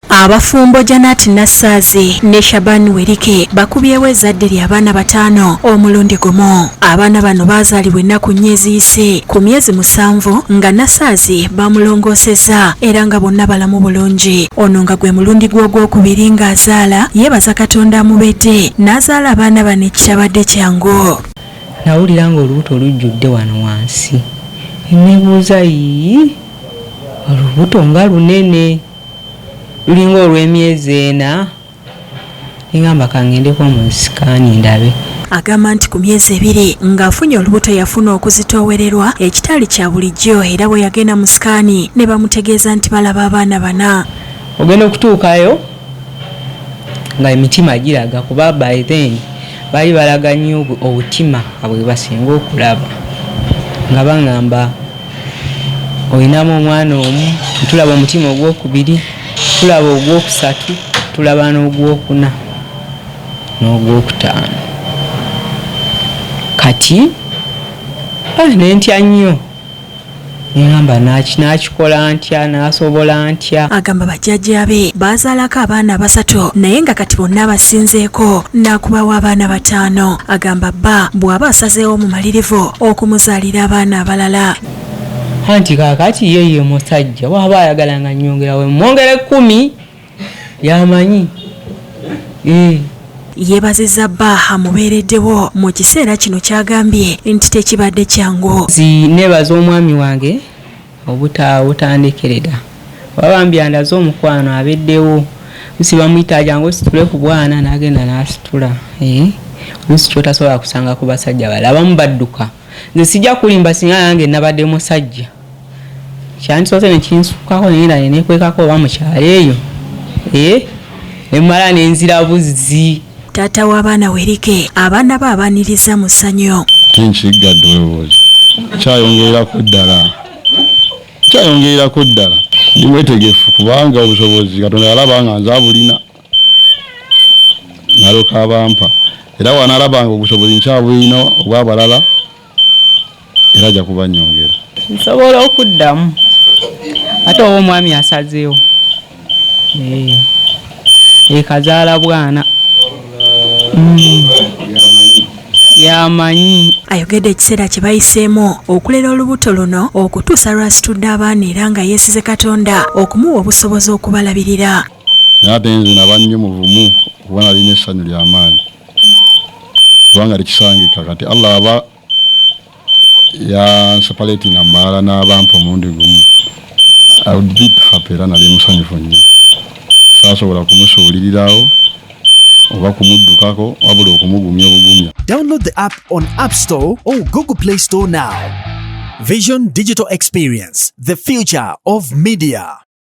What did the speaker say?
Abafumbo Janat Nassazi ne Shaban Werike bakubyewo ezzadde ly'abaana 5 omulundi gumu. Abaana bano baazaalibwa ennaku nnyo eziyise ku myezi 7 nga Nassazi bamulongoosezza era nga bonna balamu bulungi. Ono nga gwe mulundi gw'ogwokubiri ng'azaala, yeebaza Katonda amubedde n'azaala abaana bano ekirabadde kyangu. Nawulira ng'olubuto olujjudde wano wansi. Nebuuza yi olubuto nga lunene. Lulinga olw'emyezi 4 ngamba kangendeko mu sikaani ndabe. Agamba nti ku myezi 2 ng'afunye olubuto yafuna okuzitoowererwa ekitali kya bulijjo era bwe yagenda mu sikaani ne bamutegeeza nti balaba abaana 4. Ogenda okutuukayo nga emitima giraga kuba by then bali balaga nnyo obutima bwe basinga okulaba nga bangamba olinamu omwana omu, tulaba omutima ogwokubiri, tulaba ogwokusatu, tulaba n'ogwokuna n'ogwokutaano. Kati nentya nnyo ngamba nakikola ntya, nasobola ntya. Agamba bajjajja be baazaalako abaana 3 naye nga kati bonna basinzeeko n'akubawo abaana 5. Agamba bba bw'aba asazeewo mu malirivu okumuzaalira abaana abalala. Anti kakati yeye musajja waba ayagala nga nnyongerawe mwongere 10 yamanyi. Yeebazizza bba amubeereddewo mu kiseera kino kyagambye nti tekibadde kyangu. Nebaza omwami wange obutandekerera wabambye ndaze omukwano abeddewo lusi bamuyita jangu situle ku bwana n'agenda n'asitula. Lusi kyotasobola kusanga ku basajja bala abamu badduka. Nze sijja kulimba singa yange nabadde musajja kyandisoose ne kinsukako naye nekwekako oba mukyalo eyo emmala n'enzira buzzi. Taata w'abaana Werike abaana be abaaniriza mu ssanyu. Tinkigadde webuuzi kyayongererako ddala ndi mwetegefu kubanga obusobozi Katonda yalaba nga nze abulina naloka abampa era wanalabanga obusobozi nkyabulina obw'abalala era ajja kuba nnyongera. Nsobola okuddamu ate oba omwami asazeewo kazaala bwana yamanyi. Ayogedde ekiseera kye bayiseemu okulera olubuto luno okutuusa lw'asitudde abaana era nga yeesize Katonda okumuwa obusobozi okubalabirira. Naye ate nze naba nnyo muvumu kuba nalina essanyu ly'amaanyi kubanga likisangika kati Allah aba yanseparatinga mbaala n'abampa omulundi gumu. I would be happy era nali musanyufu nnyo. Saasobola kumusuulirirawo oba kumuddukako wabula okumugumya obugumya. Download the app on App Store or Google Play Store now. Vision Digital Experience, the future of media.